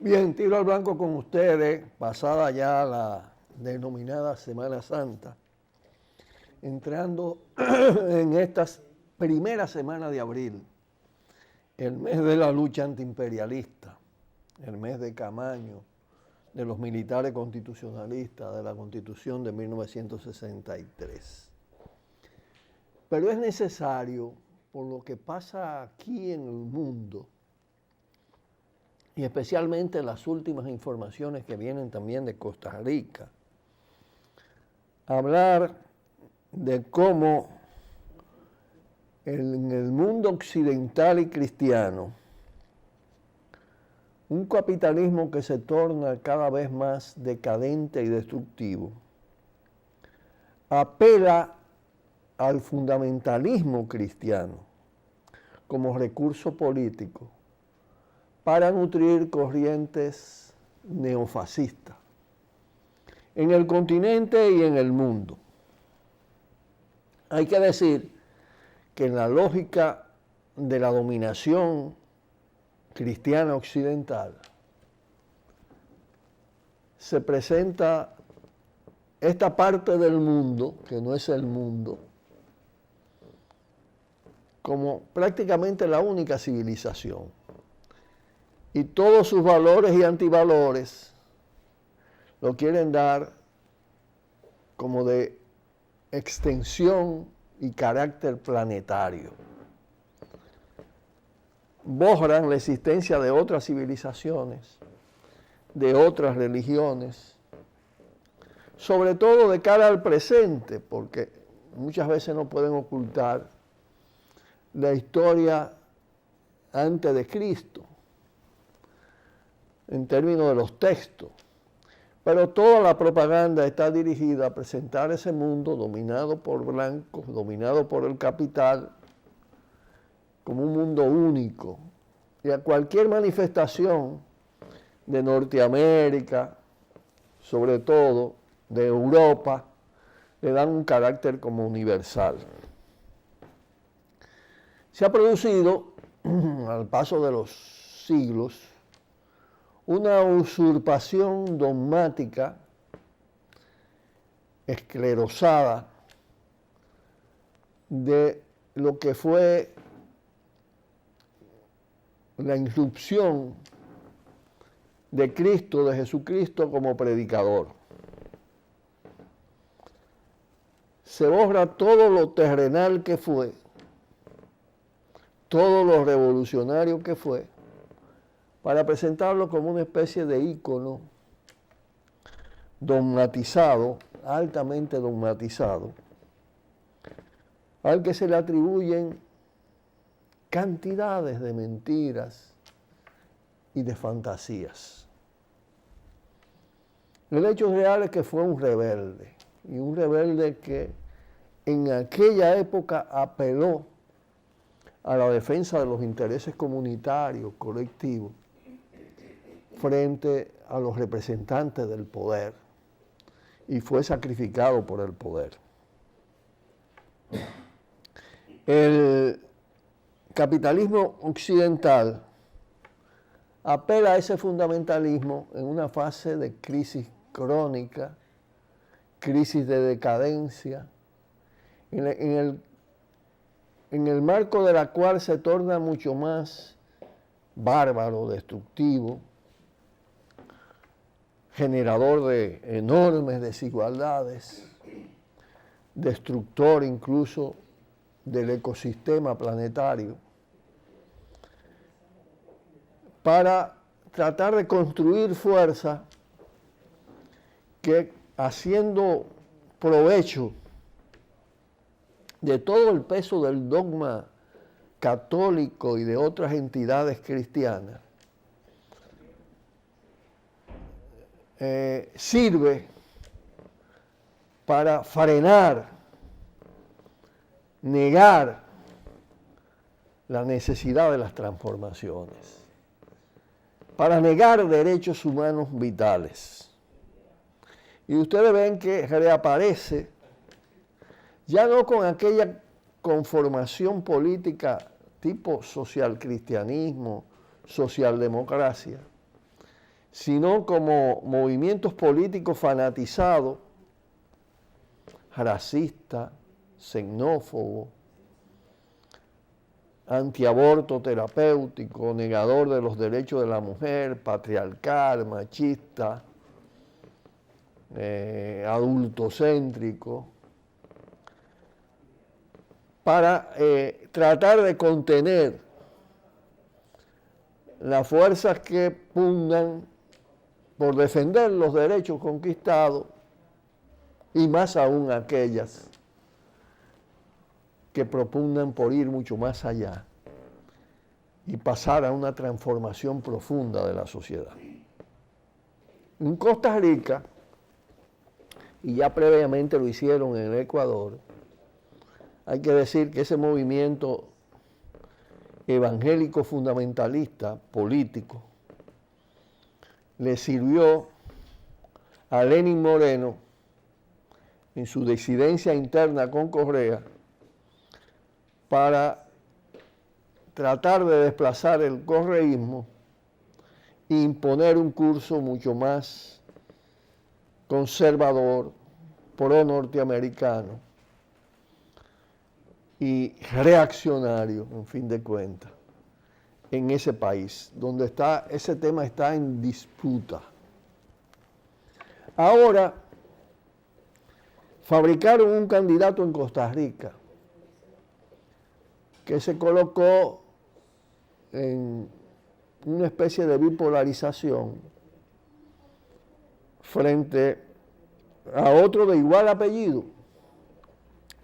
Bien, tiro al blanco con ustedes, pasada ya la denominada Semana Santa, entrando en esta primera semana de abril, el mes de la lucha antiimperialista, el mes de Camaño, de los militares constitucionalistas, de la Constitución de 1963. Pero es necesario, por lo que pasa aquí en el mundo, y especialmente las últimas informaciones que vienen también de Costa Rica, hablar de cómo en el mundo occidental y cristiano, un capitalismo que se torna cada vez más decadente y destructivo, apela al fundamentalismo cristiano como recurso político para nutrir corrientes neofascistas en el continente y en el mundo. Hay que decir que en la lógica de la dominación cristiana occidental se presenta esta parte del mundo, que no es el mundo, como prácticamente la única civilización. Y todos sus valores y antivalores lo quieren dar como de extensión y carácter planetario. Borran la existencia de otras civilizaciones, de otras religiones, sobre todo de cara al presente, porque muchas veces no pueden ocultar la historia antes de Cristo, en términos de los textos. Pero toda la propaganda está dirigida a presentar ese mundo dominado por blancos, dominado por el capital, como un mundo único. Y a cualquier manifestación de Norteamérica, sobre todo de Europa, le dan un carácter como universal. Se ha producido, al paso de los siglos, una usurpación dogmática, esclerosada, de lo que fue la irrupción de Cristo, de Jesucristo como predicador. Se borra todo lo terrenal que fue, todo lo revolucionario que fue, para presentarlo como una especie de ícono dogmatizado, altamente dogmatizado, al que se le atribuyen cantidades de mentiras y de fantasías. El hecho real es que fue un rebelde, y un rebelde que en aquella época apeló a la defensa de los intereses comunitarios, colectivos, frente a los representantes del poder, y fue sacrificado por el poder. El capitalismo occidental apela a ese fundamentalismo en una fase de crisis crónica, crisis de decadencia, en el marco de la cual se torna mucho más bárbaro, destructivo, generador de enormes desigualdades, destructor incluso del ecosistema planetario, para tratar de construir fuerza que, haciendo provecho de todo el peso del dogma católico y de otras entidades cristianas, sirve para frenar, negar la necesidad de las transformaciones, para negar derechos humanos vitales. Y ustedes ven que reaparece, ya no con aquella conformación política tipo socialcristianismo, socialdemocracia, sino como movimientos políticos fanatizados, racistas, xenófobos, antiaborto terapéutico, negador de los derechos de la mujer, patriarcal, machista, adultocéntrico, para tratar de contener las fuerzas que pugnan por defender los derechos conquistados y más aún aquellas que propugnan por ir mucho más allá y pasar a una transformación profunda de la sociedad. En Costa Rica, y ya previamente lo hicieron en el Ecuador, hay que decir que ese movimiento evangélico fundamentalista político le sirvió a Lenín Moreno en su disidencia interna con Correa para tratar de desplazar el correísmo e imponer un curso mucho más conservador, pro-norteamericano y reaccionario, en fin de cuentas, en ese país, donde ese tema está en disputa. Ahora, fabricaron un candidato en Costa Rica que se colocó en una especie de bipolarización frente a otro de igual apellido.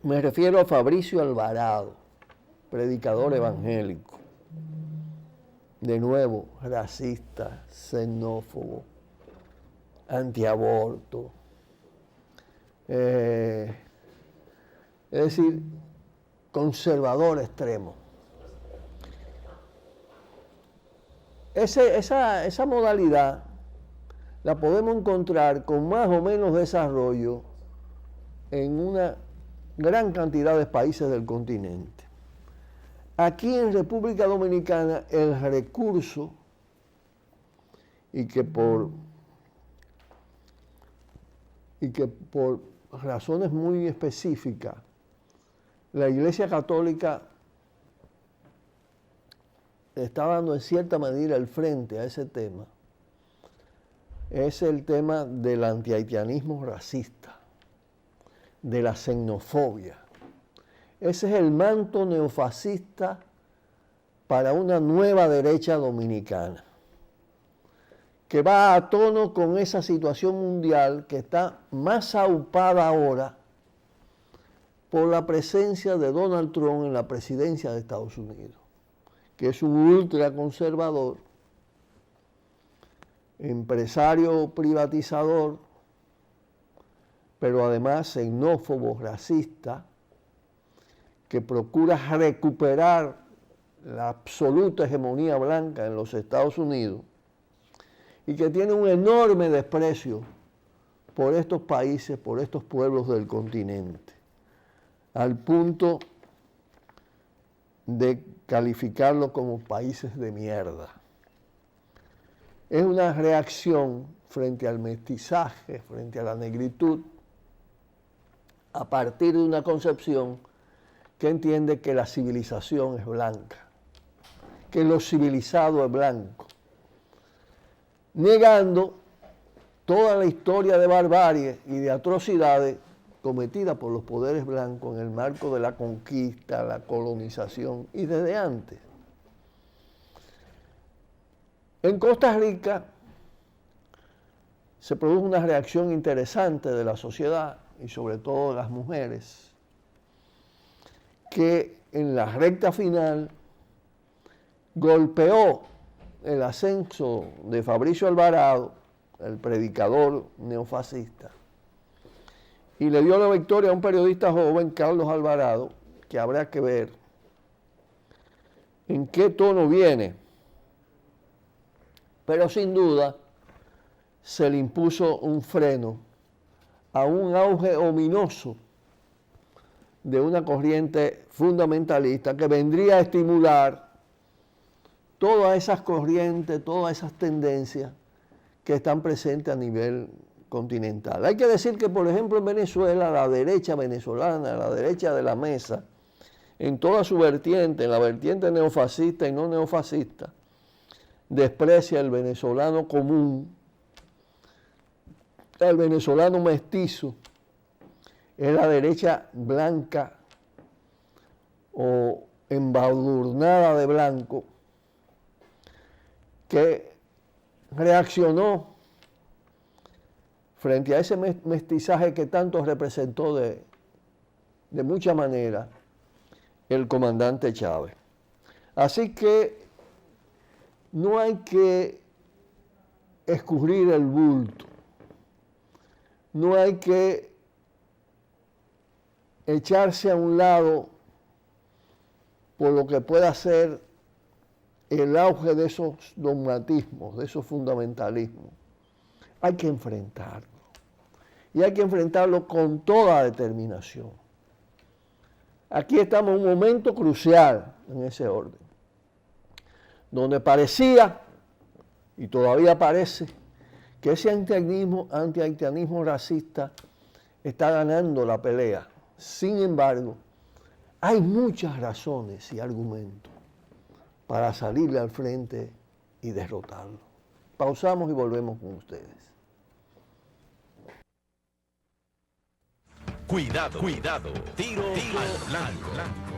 Me refiero a Fabricio Alvarado, predicador evangélico. De nuevo, racista, xenófobo, antiaborto. Es decir, conservador extremo. Esa modalidad la podemos encontrar con más o menos desarrollo en una gran cantidad de países del continente. Aquí en República Dominicana el recurso, y que por razones muy específicas, la Iglesia Católica está dando en cierta medida el frente a ese tema, es el tema del antihaitianismo racista, de la xenofobia. Ese es el manto neofascista para una nueva derecha dominicana, que va a tono con esa situación mundial que está más aupada ahora por la presencia de Donald Trump en la presidencia de Estados Unidos, que es un ultraconservador, empresario privatizador, pero además xenófobo, racista, que procura recuperar la absoluta hegemonía blanca en los Estados Unidos y que tiene un enorme desprecio por estos países, por estos pueblos del continente, al punto de calificarlos como países de mierda. Es una reacción frente al mestizaje, frente a la negritud, a partir de una concepción que entiende que la civilización es blanca, que lo civilizado es blanco, negando toda la historia de barbarie y de atrocidades cometidas por los poderes blancos en el marco de la conquista, la colonización y desde antes. En Costa Rica se produjo una reacción interesante de la sociedad y sobre todo de las mujeres, que en la recta final golpeó el ascenso de Fabricio Alvarado, el predicador neofascista, y le dio la victoria a un periodista joven, Carlos Alvarado, que habrá que ver en qué tono viene, pero sin duda se le impuso un freno a un auge ominoso de una corriente fundamentalista que vendría a estimular todas esas corrientes, todas esas tendencias que están presentes a nivel continental. Hay que decir que, por ejemplo, en Venezuela, la derecha venezolana, la derecha de la mesa, en toda su vertiente, en la vertiente neofascista y no neofascista, desprecia al venezolano común, al venezolano mestizo, es la derecha blanca o embadurnada de blanco, que reaccionó frente a ese mestizaje que tanto representó de mucha manera el comandante Chávez. Así que no hay que escurrir el bulto, no hay que echarse a un lado por lo que pueda ser el auge de esos dogmatismos, de esos fundamentalismos. Hay que enfrentarlo. Y hay que enfrentarlo con toda determinación. Aquí estamos en un momento crucial en ese orden, donde parecía, y todavía parece, que ese antihaitianismo racista está ganando la pelea. Sin embargo, hay muchas razones y argumentos para salirle al frente y derrotarlo. Pausamos y volvemos con ustedes. Cuidado, cuidado. Tiro al blanco.